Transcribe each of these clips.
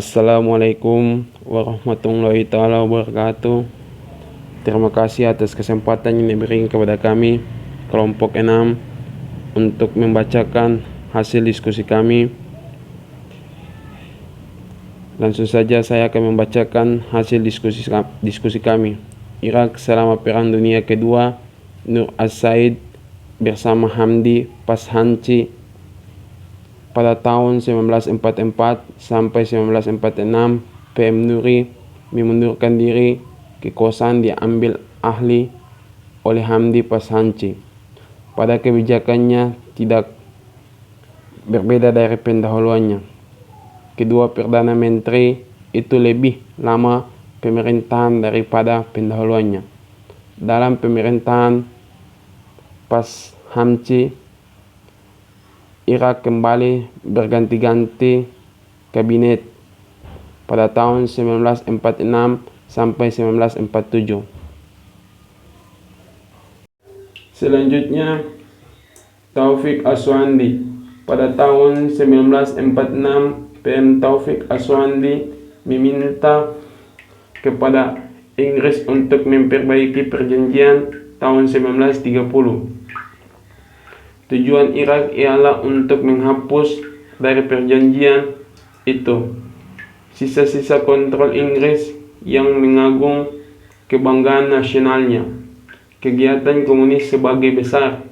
Assalamualaikum warahmatullahi taala wabarakatuh. Terima kasih atas kesempatan yang diberikan kepada kami kelompok 6 untuk membacakan hasil diskusi kami. Langsung saja saya akan membacakan hasil diskusi kami. Irak selama Perang Dunia Kedua, Nur As-Said bersama Hamdi Pashanchi pada tahun 1944 sampai 1946. PM Nuri mengundurkan diri, kekuasaan diambil alih oleh Hamdi Pashanchi. Pada kebijakannya tidak berbeda dari pendahuluannya. Kedua Perdana Menteri itu lebih lama pemerintahan daripada pendahuluannya. Dalam pemerintahan Pashanchi, Irak kembali berganti-ganti kabinet pada tahun 1946 sampai 1947. Selanjutnya, Taufik Aswandi. Pada tahun 1946, PM Taufik Aswandi meminta kepada Inggris untuk memperbaiki perjanjian tahun 1930. Tujuan Irak ialah untuk menghapus dari perjanjian itu sisa-sisa kontrol Inggris yang mengagung kebanggaan nasionalnya. Kegiatan komunis sebagai besar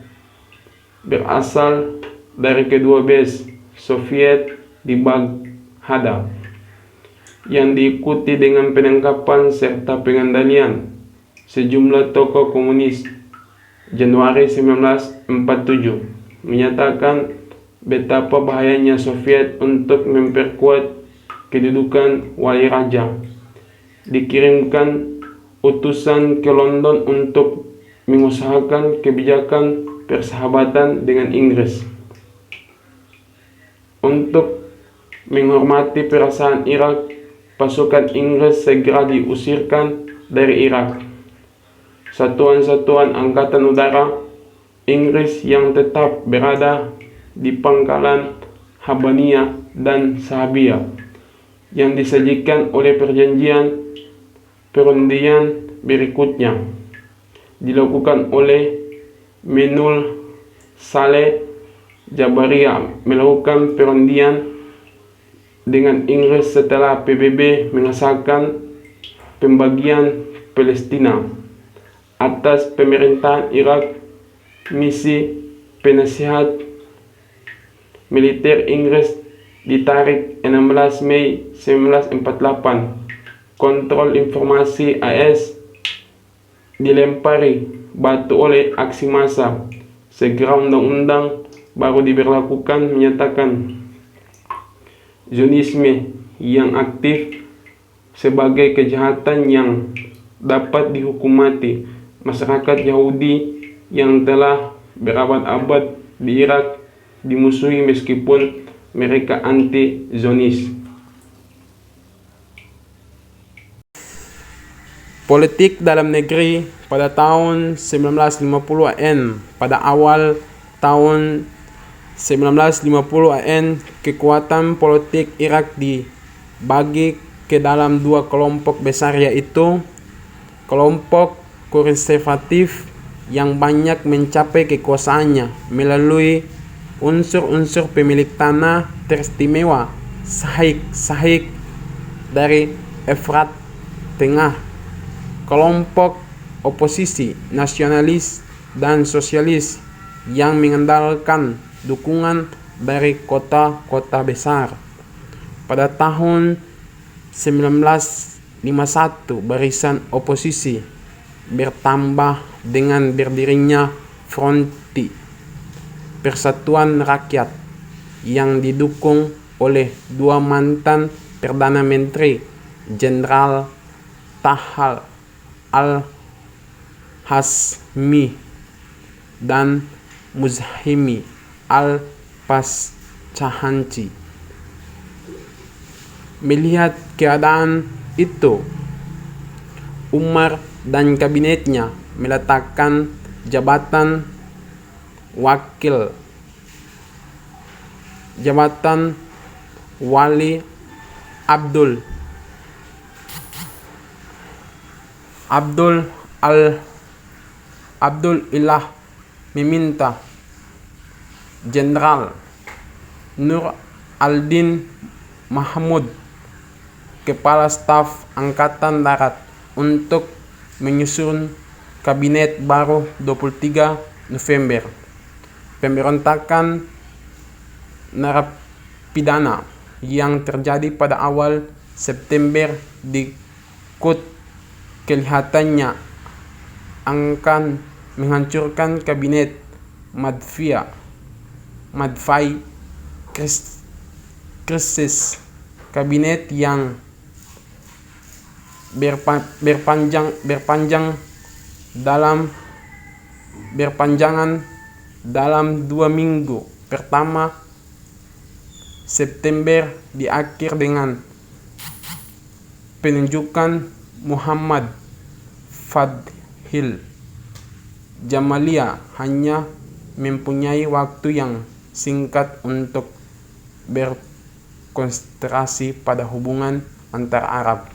berasal dari kedua base Soviet di Baghdad yang diikuti dengan penangkapan serta pengendalian sejumlah tokoh komunis. Januari 1947 menyatakan betapa bahayanya Soviet untuk memperkuat kedudukan wali raja. Dikirimkan utusan ke London untuk mengusahakan kebijakan persahabatan dengan Inggris. Untuk menghormati perasaan Irak, pasukan Inggris segera diusirkan dari Irak. Satuan-satuan angkatan udara Inggris yang tetap berada di pangkalan Habbaniyah dan Sahabiyah yang disajikan oleh perjanjian perundingan berikutnya dilakukan oleh Menul Saleh Jabariyah melakukan perundingan dengan Inggris setelah PBB mengesahkan pembagian Palestina. Atas pemerintahan Irak, misi penasihat militer Inggris ditarik 16 Mei 1948. Kontrol informasi AS dilempari batu oleh aksi massa. Segera undang-undang baru diberlakukan menyatakan Zionisme yang aktif sebagai kejahatan yang dapat dihukum mati. Masyarakat Yahudi yang telah berabad-abad di Irak dimusuhi meskipun mereka anti-Zionis. Politik dalam negeri pada tahun 1950-an. Pada awal tahun 1950-an, kekuatan politik Irak dibagi ke dalam dua kelompok besar, yaitu kelompok konservatif yang banyak mencapai kekuasaannya melalui unsur-unsur pemilik tanah teristimewa Sahik dari Efrat Tengah, kelompok oposisi nasionalis dan sosialis yang mengandalkan dukungan dari kota-kota besar. Pada tahun 1951, barisan oposisi bertambah dengan berdirinya Fronti Persatuan Rakyat yang didukung oleh dua mantan Perdana Menteri, Jenderal Tahal al-Hashmi dan Muzahimi al-Pashanchi. Melihat keadaan itu, Umar dan kabinetnya meletakkan jabatan wali Abdul Abdul al Abdul Ilah meminta Jenderal Nur Aldin Mahmud, Kepala Staf Angkatan Darat, untuk menyusun kabinet baru 23 November. Pemberontakan narapidana yang terjadi pada awal September kelihatannya akan menghancurkan kabinet Madfai krisis. Kabinet yang berpanjangan dalam 2 minggu pertama September diakhir dengan penunjukan Muhammad Fadhil. Jamalia hanya mempunyai waktu yang singkat untuk berkonsentrasi pada hubungan antar Arab.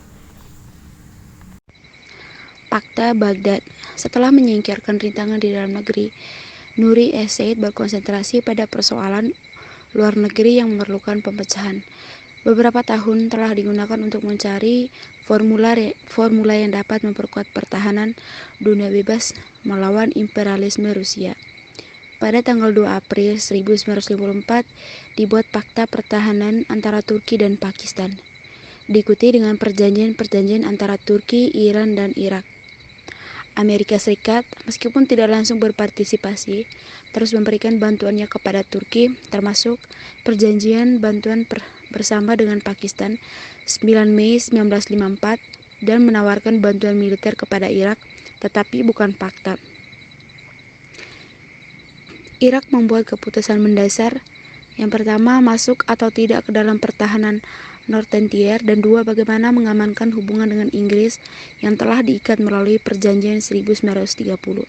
Pakta Baghdad. Setelah menyingkirkan rintangan di dalam negeri, Nuri Said berkonsentrasi pada persoalan luar negeri yang memerlukan pemecahan. Beberapa tahun telah digunakan untuk mencari formula yang dapat memperkuat pertahanan dunia bebas melawan imperialisme Rusia. Pada tanggal 2 April 1954 dibuat Fakta Pertahanan antara Turki dan Pakistan, diikuti dengan perjanjian-perjanjian antara Turki, Iran, dan Irak. Amerika Serikat, meskipun tidak langsung berpartisipasi, terus memberikan bantuannya kepada Turki, termasuk perjanjian bantuan bersama dengan Pakistan 9 Mei 1954 dan menawarkan bantuan militer kepada Irak, tetapi bukan fakta. Irak membuat keputusan mendasar. Yang pertama, masuk atau tidak ke dalam pertahanan Northern Tier, dan 2, bagaimana mengamankan hubungan dengan Inggris yang telah diikat melalui perjanjian 1930.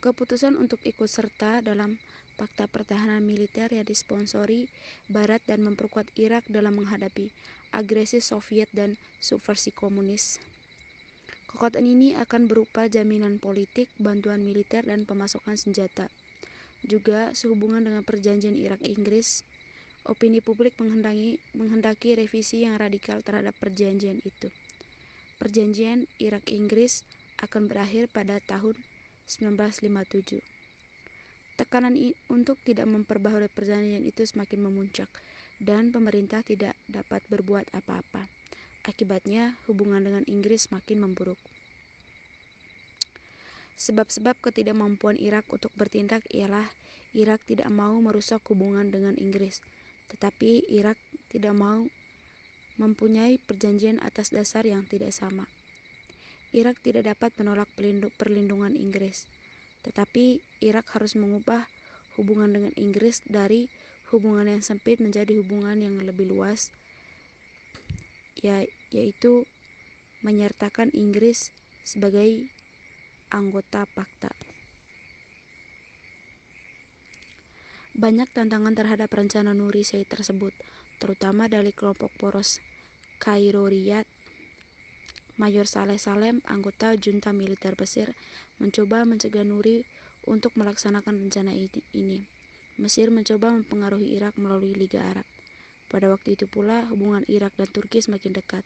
Keputusan untuk ikut serta dalam Fakta Pertahanan Militer yang disponsori Barat dan memperkuat Irak dalam menghadapi agresi Soviet dan subversi komunis. Kekuatan ini akan berupa jaminan politik, bantuan militer, dan pemasukan senjata. Juga sehubungan dengan perjanjian Irak-Inggris, opini publik menghendaki revisi yang radikal terhadap perjanjian itu. Perjanjian Irak-Inggris akan berakhir pada tahun 1957. Tekanan untuk tidak memperbaharui perjanjian itu semakin memuncak, dan pemerintah tidak dapat berbuat apa-apa. Akibatnya, hubungan dengan Inggris semakin memburuk. Sebab-sebab ketidakmampuan Irak untuk bertindak ialah Irak tidak mau merusak hubungan dengan Inggris, tetapi Irak tidak mau mempunyai perjanjian atas dasar yang tidak sama. Irak tidak dapat menolak perlindungan Inggris, tetapi Irak harus mengubah hubungan dengan Inggris dari hubungan yang sempit menjadi hubungan yang lebih luas, yaitu menyertakan Inggris sebagai anggota Fakta. Banyak tantangan terhadap rencana Nuri Said tersebut, terutama dari kelompok poros Kairoriyat. Mayor Saleh Salem, anggota junta militer Mesir, mencoba mencegah Nuri untuk melaksanakan rencana ini. Mesir mencoba mempengaruhi Irak melalui Liga Arab. Pada waktu itu pula, hubungan Irak dan Turki semakin dekat,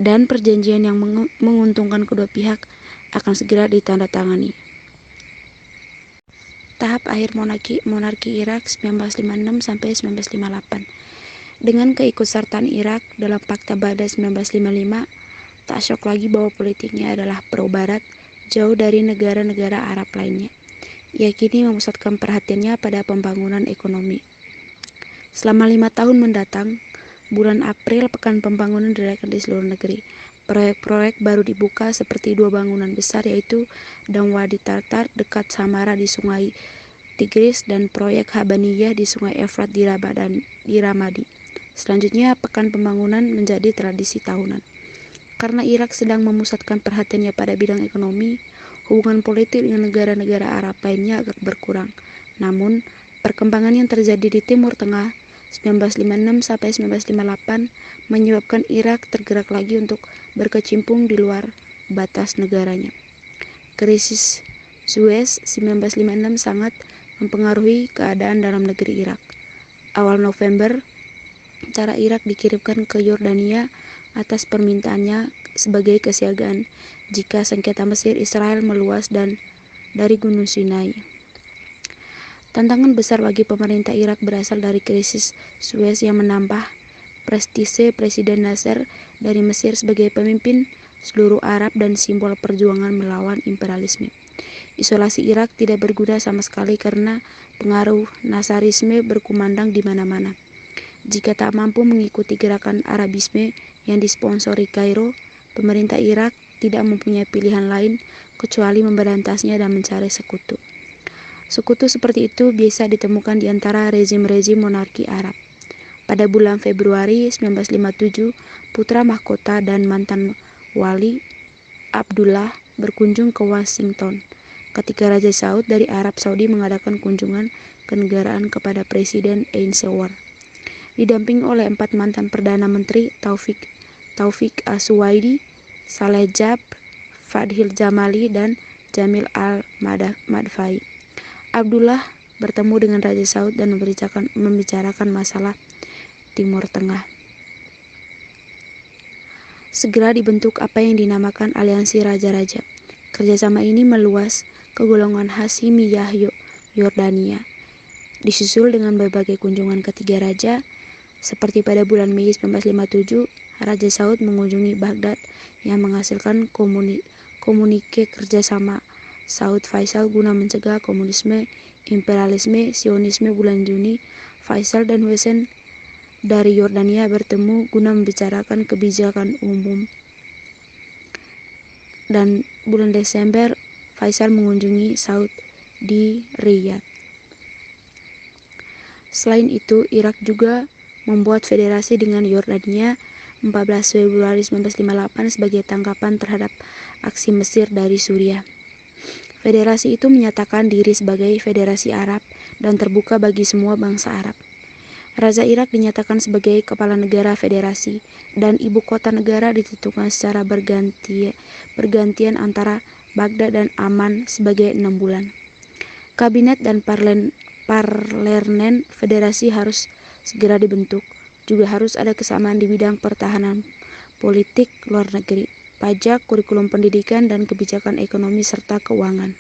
dan perjanjian yang menguntungkan kedua pihak akan segera ditandatangani. Tahap akhir monarki Irak 1956 sampai 1958. Dengan keikutsertaan Irak dalam Fakta Baghdad 1955, tak syok lagi bahwa politiknya adalah pro-barat, jauh dari negara-negara Arab lainnya. Ia kini memusatkan perhatiannya pada pembangunan ekonomi. Selama 5 tahun mendatang, bulan April pekan pembangunan diadakan di seluruh negeri. Proyek-proyek baru dibuka seperti 2 bangunan besar, yaitu Dam Wadi Tartar dekat Samara di Sungai Tigris dan proyek Habaniyah di Sungai Efrat di Ramadi. Selanjutnya, pekan pembangunan menjadi tradisi tahunan. Karena Irak sedang memusatkan perhatiannya pada bidang ekonomi, hubungan politik dengan negara-negara Arab lainnya agak berkurang. Namun, perkembangan yang terjadi di Timur Tengah 1956 sampai 1958 menyebabkan Irak tergerak lagi untuk berkecimpung di luar batas negaranya. Krisis Suez 1956 sangat mempengaruhi keadaan dalam negeri Irak. Awal November, tentara Irak dikirimkan ke Yordania atas permintaannya sebagai kesiagaan jika sengketa Mesir-Israel meluas dan dari Gunung Sinai. Tantangan besar bagi pemerintah Irak berasal dari krisis Suez yang menambah prestise Presiden Nasser dari Mesir sebagai pemimpin seluruh Arab dan simbol perjuangan melawan imperialisme. Isolasi Irak tidak berguna sama sekali karena pengaruh Nassarisme berkumandang di mana-mana. Jika tak mampu mengikuti gerakan Arabisme yang disponsori Kairo, pemerintah Irak tidak mempunyai pilihan lain kecuali memberantasnya dan mencari sekutu. Sekutu seperti itu biasa ditemukan di antara rezim-rezim monarki Arab. Pada bulan Februari 1957, putra mahkota dan mantan wali Abdullah berkunjung ke Washington ketika Raja Saud dari Arab Saudi mengadakan kunjungan kenegaraan kepada Presiden Eisenhower. Didampingi oleh 4 mantan Perdana Menteri Taufik As-Suwaidi, Saleh Jabr, Fadhil Jamali, dan Jamil al-Madfai. Abdullah bertemu dengan Raja Saud dan membicarakan masalah Timur Tengah. Segera dibentuk apa yang dinamakan Aliansi Raja-Raja. Kerjasama ini meluas ke golongan Hasimiyah Yordania. Disusul dengan berbagai kunjungan ketiga raja, seperti pada bulan Mei 1957, Raja Saud mengunjungi Baghdad yang menghasilkan komunike kerjasama Saud Faisal guna mencegah komunisme, imperialisme, Sionisme. Bulan Juni, Faisal dan Hussein dari Yordania bertemu guna membicarakan kebijakan umum. Dan bulan Desember, Faisal mengunjungi Saud di Riyadh. Selain itu, Irak juga membuat federasi dengan Yordania 14 Februari 1958 sebagai tanggapan terhadap aksi Mesir dari Suriah. Federasi itu menyatakan diri sebagai federasi Arab dan terbuka bagi semua bangsa Arab. Raja Irak dinyatakan sebagai kepala negara federasi dan ibu kota negara ditentukan secara bergantian antara Baghdad dan Amman sebagai 6 bulan. Kabinet dan parlemen federasi harus segera dibentuk. Juga harus ada kesamaan di bidang pertahanan, politik, luar negeri, pajak, kurikulum pendidikan, dan kebijakan ekonomi serta keuangan.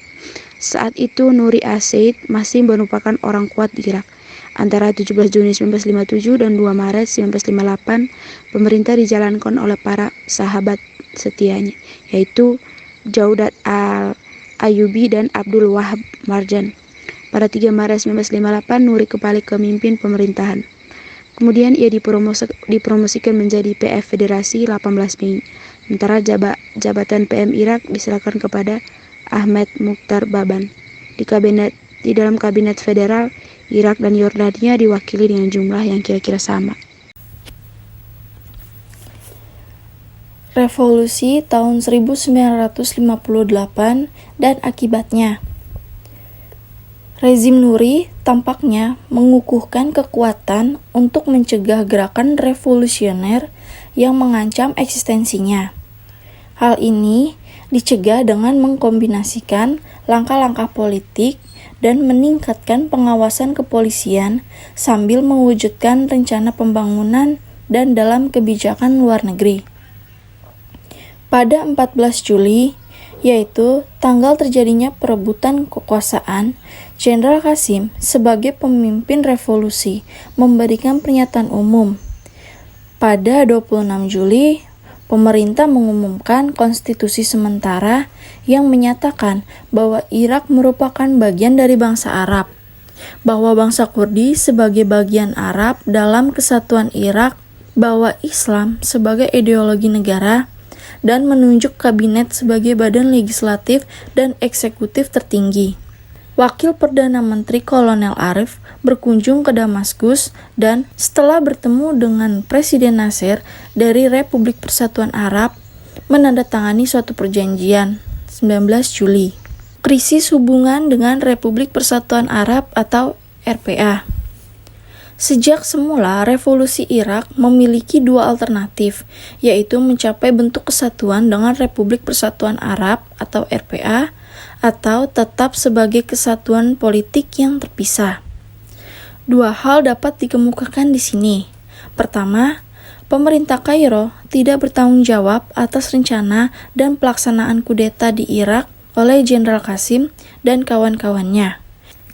Saat itu Nuri as-Said masih merupakan orang kuat di Irak. Antara 17 Juni 1957 dan 2 Maret 1958, pemerintah dijalankan oleh para sahabat setianya, yaitu Jaudat al-Ayyubi dan Abdul Wahab Marjan. Pada 3 Maret 1958, Nuri kembali ke pemimpin pemerintahan. Kemudian ia dipromosikan menjadi PF Federasi 18 Mei. Sementara jabatan PM Irak diserahkan kepada Ahmed Mukhtar Baban. Di dalam kabinet federal, Irak dan Yordania diwakili dengan jumlah yang kira-kira sama. Revolusi tahun 1958 dan akibatnya. Rezim Nuri tampaknya mengukuhkan kekuatan untuk mencegah gerakan revolusioner yang mengancam eksistensinya. Hal ini dicegah dengan mengkombinasikan langkah-langkah politik dan meningkatkan pengawasan kepolisian sambil mewujudkan rencana pembangunan dan dalam kebijakan luar negeri. Pada 14 Juli, yaitu tanggal terjadinya perebutan kekuasaan, Jenderal Qasim sebagai pemimpin revolusi memberikan pernyataan umum. Pada 26 Juli, pemerintah mengumumkan konstitusi sementara yang menyatakan bahwa Irak merupakan bagian dari bangsa Arab, bahwa bangsa Kurdi sebagai bagian Arab dalam kesatuan Irak, bahwa Islam sebagai ideologi negara, dan menunjuk kabinet sebagai badan legislatif dan eksekutif tertinggi. Wakil Perdana Menteri Kolonel Arif berkunjung ke Damaskus dan setelah bertemu dengan Presiden Nasser dari Republik Persatuan Arab, menandatangani suatu perjanjian 19 Juli. Krisis hubungan dengan Republik Persatuan Arab atau RPA. Sejak semula, revolusi Irak memiliki dua alternatif, yaitu mencapai bentuk kesatuan dengan Republik Persatuan Arab atau RPA, atau tetap sebagai kesatuan politik yang terpisah. Dua hal dapat dikemukakan di sini. Pertama, pemerintah Kairo tidak bertanggung jawab atas rencana dan pelaksanaan kudeta di Irak oleh Jenderal Qasim dan kawan-kawannya.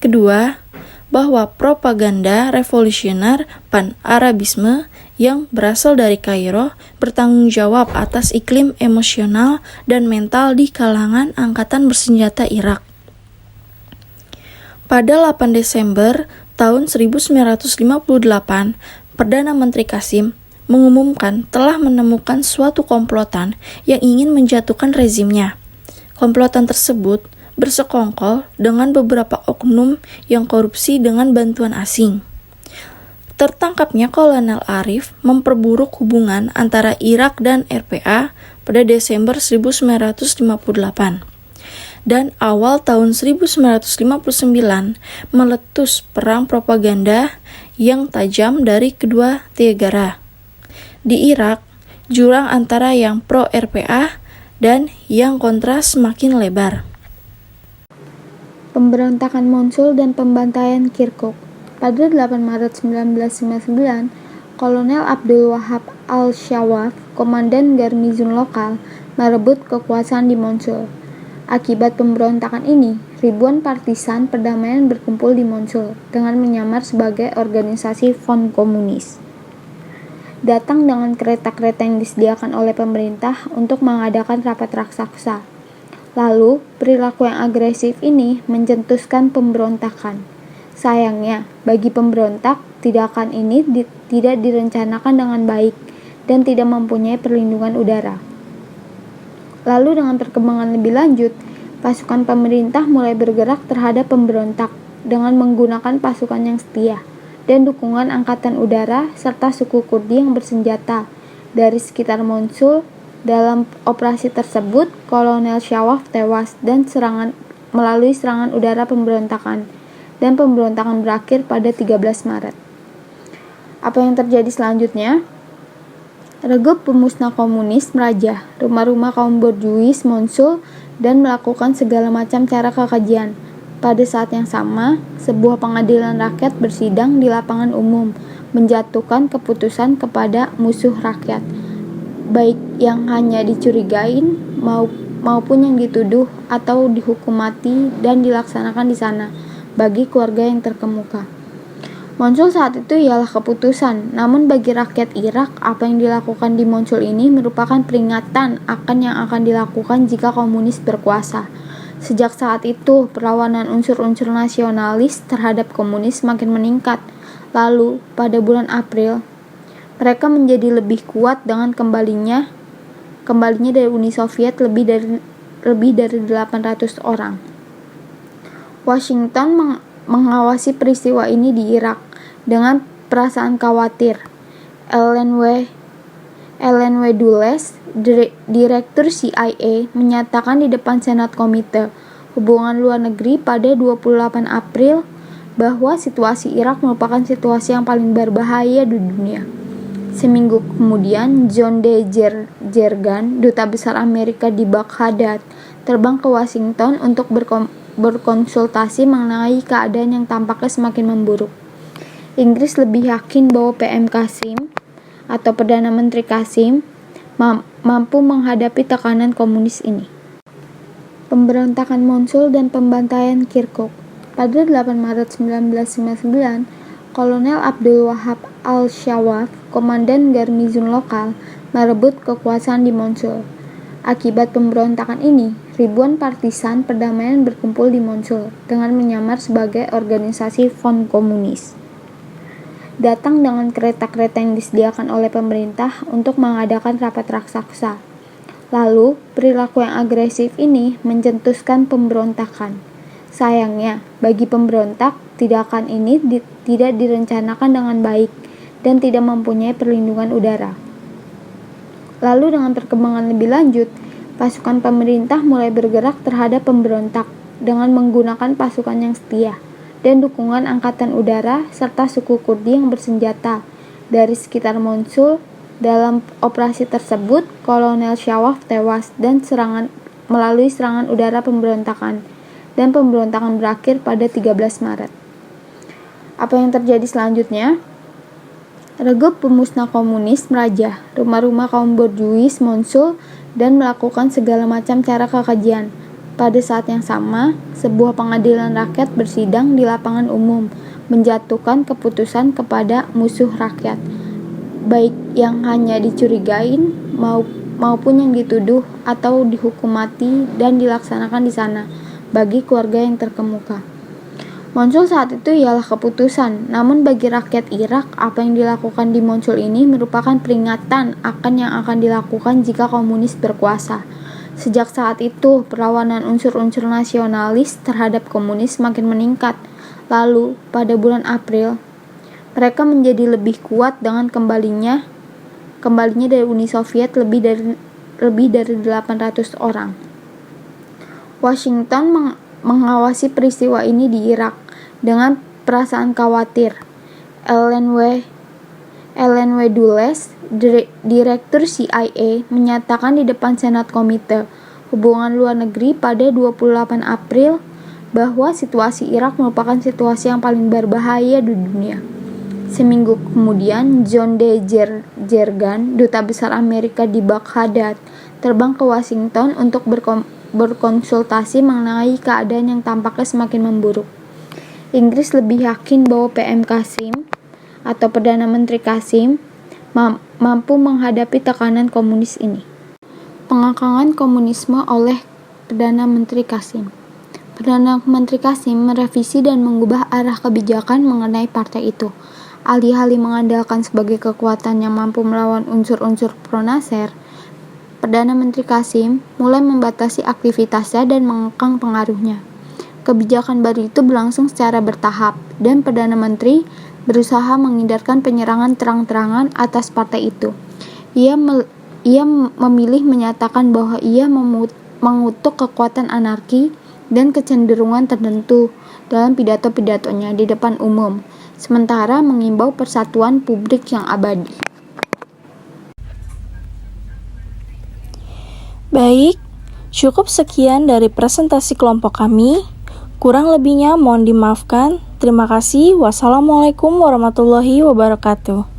Kedua, bahwa propaganda revolusioner pan-Arabisme yang berasal dari Kairo bertanggung jawab atas iklim emosional dan mental di kalangan angkatan bersenjata Irak. Pada 8 Desember tahun 1958, Perdana Menteri Qasim mengumumkan telah menemukan suatu komplotan yang ingin menjatuhkan rezimnya. Komplotan tersebut bersekongkol dengan beberapa oknum yang korupsi dengan bantuan asing. Tertangkapnya Kolonel Arif memperburuk hubungan antara Irak dan RPA pada Desember 1958. Dan awal tahun 1959 meletus perang propaganda yang tajam dari kedua negara. Di Irak, jurang antara yang pro-RPA dan yang kontra semakin lebar. Pemberontakan Mosul dan pembantaian Kirkuk. Pada 8 Maret 1999, Kolonel Abdul Wahab al-Shawaf, komandan garnizon lokal, merebut kekuasaan di Mosul. Akibat pemberontakan ini, ribuan partisan perdamaian berkumpul di Mosul dengan menyamar sebagai organisasi Front Komunis. Datang dengan kereta-kereta yang disediakan oleh pemerintah untuk mengadakan rapat raksasa. Lalu, perilaku yang agresif ini mencetuskan pemberontakan. Sayangnya, bagi pemberontak, tindakan ini tidak direncanakan dengan baik dan tidak mempunyai perlindungan udara. Lalu dengan perkembangan lebih lanjut, pasukan pemerintah mulai bergerak terhadap pemberontak dengan menggunakan pasukan yang setia dan dukungan angkatan udara serta suku Kurdi yang bersenjata dari sekitar Mosul. Dalam operasi tersebut, Kolonel Shawaf tewas dan melalui serangan udara pemberontakan, dan pemberontakan berakhir pada 13 Maret. Apa yang terjadi selanjutnya? Regu pemusnah komunis merajah rumah-rumah kaum borjuis Mosul dan melakukan segala macam cara kekejian. Pada saat yang sama, sebuah pengadilan rakyat bersidang di lapangan umum, menjatuhkan keputusan kepada musuh rakyat, baik yang hanya dicurigain maupun yang dituduh atau dihukum mati dan dilaksanakan di sana bagi keluarga yang terkemuka. Mosul saat itu ialah keputusan, namun bagi rakyat Irak, apa yang dilakukan di Mosul ini merupakan peringatan akan yang akan dilakukan jika komunis berkuasa. Sejak saat itu, perlawanan unsur-unsur nasionalis terhadap komunis semakin meningkat. Lalu, pada bulan April, mereka menjadi lebih kuat dengan kembalinya dari Uni Soviet lebih dari 800 orang. Washington mengawasi peristiwa ini di Irak dengan perasaan khawatir. Ellen W. Dulles, direktur CIA, menyatakan di depan Senat Komite Hubungan Luar Negeri pada 28 April bahwa situasi Irak merupakan situasi yang paling berbahaya di dunia. Seminggu kemudian, John D. Jergan, duta besar Amerika di Baghdad, terbang ke Washington untuk berkonsultasi mengenai keadaan yang tampaknya semakin memburuk. Inggris lebih yakin bahwa PM Qasim atau Perdana Menteri Qasim mampu menghadapi tekanan komunis ini. Pemberontakan Mosul dan pembantaian Kirkuk. Pada 8 Maret 1999, Kolonel Abdul Wahab al-Shawaf, komandan garnizon lokal, merebut kekuasaan di Mosul. Akibat pemberontakan ini, ribuan partisan perdamaian berkumpul di Mosul dengan menyamar sebagai organisasi Front Komunis. Datang dengan kereta-kereta yang disediakan oleh pemerintah untuk mengadakan rapat raksasa. Lalu, perilaku yang agresif ini mencetuskan pemberontakan. Sayangnya, bagi pemberontak, tindakan ini tidak direncanakan dengan baik dan tidak mempunyai perlindungan udara. Lalu dengan perkembangan lebih lanjut, pasukan pemerintah mulai bergerak terhadap pemberontak dengan menggunakan pasukan yang setia dan dukungan Angkatan Udara serta suku Kurdi yang bersenjata dari sekitar Mosul. Dalam operasi tersebut, Kolonel Shawaf tewas dan melalui serangan udara pemberontakan, dan pemberontakan berakhir pada 13 Maret. Apa yang terjadi selanjutnya? Regu pemusnah komunis merajah rumah-rumah kaum borjuis Mosul dan melakukan segala macam cara kekejian. Pada saat yang sama, sebuah pengadilan rakyat bersidang di lapangan umum, menjatuhkan keputusan kepada musuh rakyat, baik yang hanya dicurigain maupun yang dituduh atau dihukum mati dan dilaksanakan di sana bagi keluarga yang terkemuka. Mosul saat itu ialah keputusan, namun bagi rakyat Irak, apa yang dilakukan di Mosul ini merupakan peringatan akan yang akan dilakukan jika komunis berkuasa. Sejak saat itu, perlawanan unsur-unsur nasionalis terhadap komunis semakin meningkat. Lalu, pada bulan April, mereka menjadi lebih kuat dengan kembalinya dari Uni Soviet lebih dari 800 orang. Washington mengawasi peristiwa ini di Irak dengan perasaan khawatir. Ellen W. Dulles, Direktur CIA, menyatakan di depan Senat Komite Hubungan Luar Negeri pada 28 April bahwa situasi Irak merupakan situasi yang paling berbahaya di dunia. Seminggu kemudian, John D. Jergan, Duta Besar Amerika di Baghdad, terbang ke Washington untuk berkonsultasi mengenai keadaan yang tampaknya semakin memburuk. Inggris lebih yakin bahwa PM Qasim atau Perdana Menteri Qasim mampu menghadapi tekanan komunis ini. Pengakangan komunisme oleh Perdana Menteri Qasim. Perdana Menteri Qasim merevisi dan mengubah arah kebijakan mengenai partai itu. Alih-alih mengandalkan sebagai kekuatan yang mampu melawan unsur-unsur pro-Nasser, Perdana Menteri Qasim mulai membatasi aktivitasnya dan mengekang pengaruhnya. Kebijakan baru itu berlangsung secara bertahap, dan Perdana Menteri berusaha menghindarkan penyerangan terang-terangan atas partai itu. Ia memilih menyatakan bahwa ia mengutuk kekuatan anarki dan kecenderungan tertentu dalam pidato-pidatonya di depan umum, sementara mengimbau persatuan publik yang abadi. Baik, cukup sekian dari presentasi kelompok kami. Kurang lebihnya mohon dimaafkan. Terima kasih. Wassalamualaikum warahmatullahi wabarakatuh.